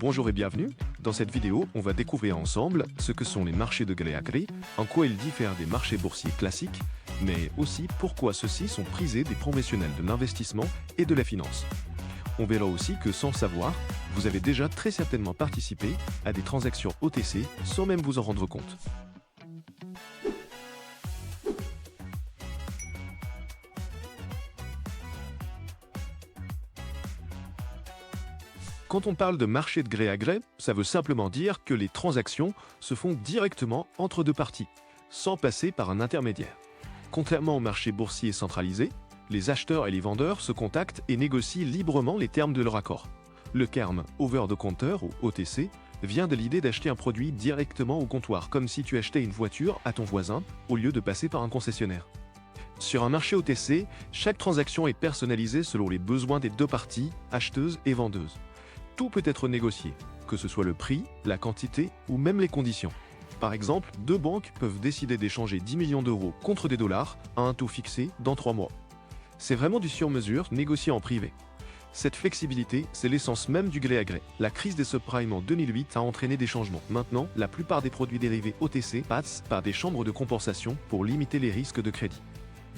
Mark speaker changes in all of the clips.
Speaker 1: Bonjour et bienvenue. Dans cette vidéo, on va découvrir ensemble ce que sont les marchés de gré à gré, en quoi ils diffèrent des marchés boursiers classiques, mais aussi pourquoi ceux-ci sont prisés des professionnels de l'investissement et de la finance. On verra aussi que sans le savoir, vous avez déjà très certainement participé à des transactions OTC sans même vous en rendre compte. Quand on parle de marché de gré à gré, ça veut simplement dire que les transactions se font directement entre deux parties, sans passer par un intermédiaire. Contrairement au marché boursier centralisé, les acheteurs et les vendeurs se contactent et négocient librement les termes de leur accord. Le terme over the counter ou OTC vient de l'idée d'acheter un produit directement au comptoir, comme si tu achetais une voiture à ton voisin au lieu de passer par un concessionnaire. Sur un marché OTC, chaque transaction est personnalisée selon les besoins des deux parties, acheteuses et vendeuses. Tout peut être négocié, que ce soit le prix, la quantité ou même les conditions. Par exemple, deux banques peuvent décider d'échanger 10 millions d'euros contre des dollars à un taux fixé dans 3 mois. C'est vraiment du sur-mesure négocié en privé. Cette flexibilité, c'est l'essence même du gré à gré. La crise des subprimes en 2008 a entraîné des changements. Maintenant, la plupart des produits dérivés OTC passent par des chambres de compensation pour limiter les risques de crédit.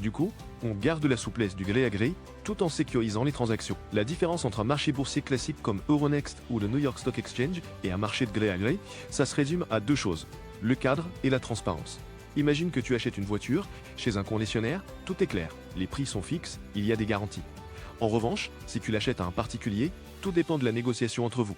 Speaker 1: Du coup, on garde la souplesse du gré à gré tout en sécurisant les transactions. La différence entre un marché boursier classique comme Euronext ou le New York Stock Exchange et un marché de gré à gré, ça se résume à deux choses, le cadre et la transparence. Imagine que tu achètes une voiture chez un concessionnaire, tout est clair, les prix sont fixes, il y a des garanties. En revanche, si tu l'achètes à un particulier, tout dépend de la négociation entre vous.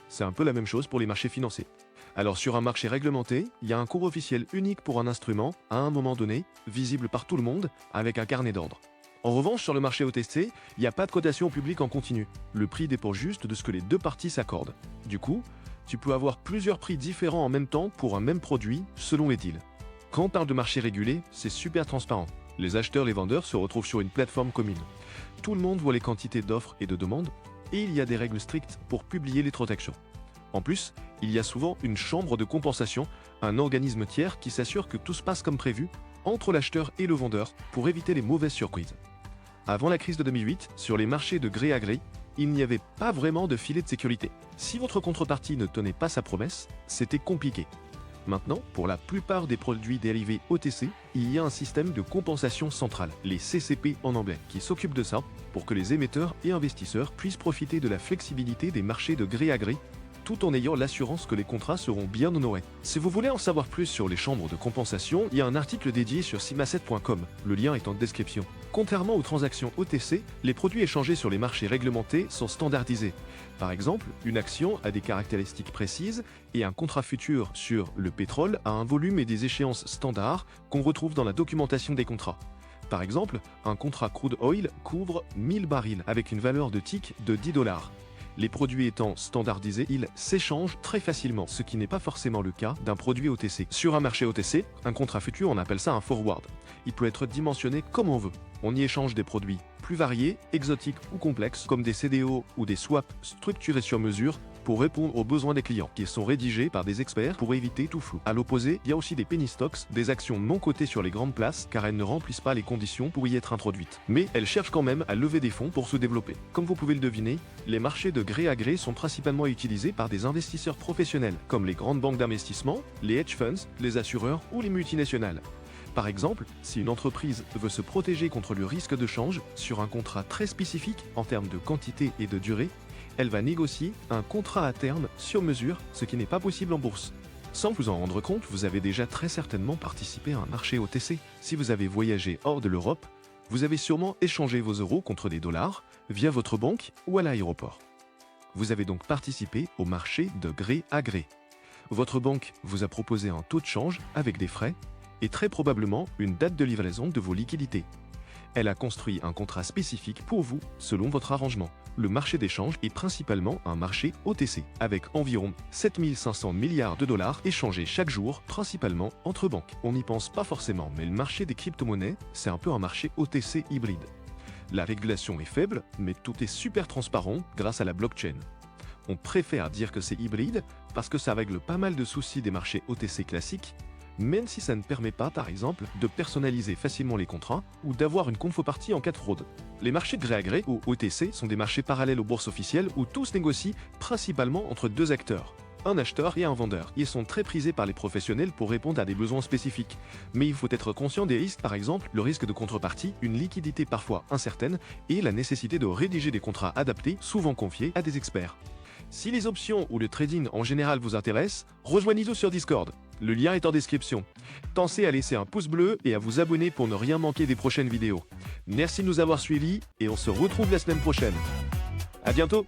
Speaker 1: C'est un peu la même chose pour les marchés financiers. Alors sur un marché réglementé, il y a un cours officiel unique pour un instrument, à un moment donné, visible par tout le monde, avec un carnet d'ordre. En revanche, sur le marché OTC, il n'y a pas de cotation au public en continu. Le prix dépend juste de ce que les deux parties s'accordent. Du coup, tu peux avoir plusieurs prix différents en même temps pour un même produit, selon les deals. Quand on parle de marché régulé, c'est super transparent. Les acheteurs et les vendeurs se retrouvent sur une plateforme commune. Tout le monde voit les quantités d'offres et de demandes, et il y a des règles strictes pour publier les transactions. En plus, il y a souvent une chambre de compensation, un organisme tiers qui s'assure que tout se passe comme prévu entre l'acheteur et le vendeur pour éviter les mauvaises surprises. Avant la crise de 2008, sur les marchés de gré à gré, il n'y avait pas vraiment de filet de sécurité. Si votre contrepartie ne tenait pas sa promesse, c'était compliqué. Maintenant, pour la plupart des produits dérivés OTC, il y a un système de compensation centrale, les CCP en anglais, qui s'occupe de ça pour que les émetteurs et investisseurs puissent profiter de la flexibilité des marchés de gré à gré tout en ayant l'assurance que les contrats seront bien honorés. Si vous voulez en savoir plus sur les chambres de compensation, il y a un article dédié sur simasset.com, le lien est en description. Contrairement aux transactions OTC, les produits échangés sur les marchés réglementés sont standardisés. Par exemple, une action a des caractéristiques précises et un contrat futur sur le pétrole a un volume et des échéances standards qu'on retrouve dans la documentation des contrats. Par exemple, un contrat crude oil couvre 1000 barils avec une valeur de tick de 10 $. Les produits étant standardisés, ils s'échangent très facilement, ce qui n'est pas forcément le cas d'un produit OTC. Sur un marché OTC, un contrat futur, on appelle ça un forward. Il peut être dimensionné comme on veut. On y échange des produits plus variés, exotiques ou complexes, comme des CDO ou des swaps structurés sur mesure pour répondre aux besoins des clients, qui sont rédigés par des experts pour éviter tout flou. À l'opposé, il y a aussi des penny stocks, des actions non cotées sur les grandes places, car elles ne remplissent pas les conditions pour y être introduites. Mais elles cherchent quand même à lever des fonds pour se développer. Comme vous pouvez le deviner, les marchés de gré à gré sont principalement utilisés par des investisseurs professionnels, comme les grandes banques d'investissement, les hedge funds, les assureurs ou les multinationales. Par exemple, si une entreprise veut se protéger contre le risque de change sur un contrat très spécifique en termes de quantité et de durée, elle va négocier un contrat à terme sur mesure, ce qui n'est pas possible en bourse. Sans vous en rendre compte, vous avez déjà très certainement participé à un marché OTC. Si vous avez voyagé hors de l'Europe, vous avez sûrement échangé vos euros contre des dollars via votre banque ou à l'aéroport. Vous avez donc participé au marché de gré à gré. Votre banque vous a proposé un taux de change avec des frais et très probablement une date de livraison de vos liquidités. Elle a construit un contrat spécifique pour vous selon votre arrangement. Le marché d'échange est principalement un marché OTC, avec environ 7500 milliards de dollars échangés chaque jour, principalement entre banques. On n'y pense pas forcément, mais le marché des crypto-monnaies, c'est un peu un marché OTC hybride. La régulation est faible, mais tout est super transparent grâce à la blockchain. On préfère dire que c'est hybride parce que ça règle pas mal de soucis des marchés OTC classiques, même si ça ne permet pas, par exemple, de personnaliser facilement les contrats ou d'avoir une contrepartie en cas de fraude. Les marchés de gré à gré, ou OTC, sont des marchés parallèles aux bourses officielles où tout se négocie principalement entre deux acteurs, un acheteur et un vendeur. Ils sont très prisés par les professionnels pour répondre à des besoins spécifiques. Mais il faut être conscient des risques, par exemple, le risque de contrepartie, une liquidité parfois incertaine et la nécessité de rédiger des contrats adaptés, souvent confiés à des experts. Si les options ou le trading en général vous intéressent, rejoignez-nous sur Discord. Le lien est en description. Pensez à laisser un pouce bleu et à vous abonner pour ne rien manquer des prochaines vidéos. Merci de nous avoir suivis et on se retrouve la semaine prochaine. À bientôt!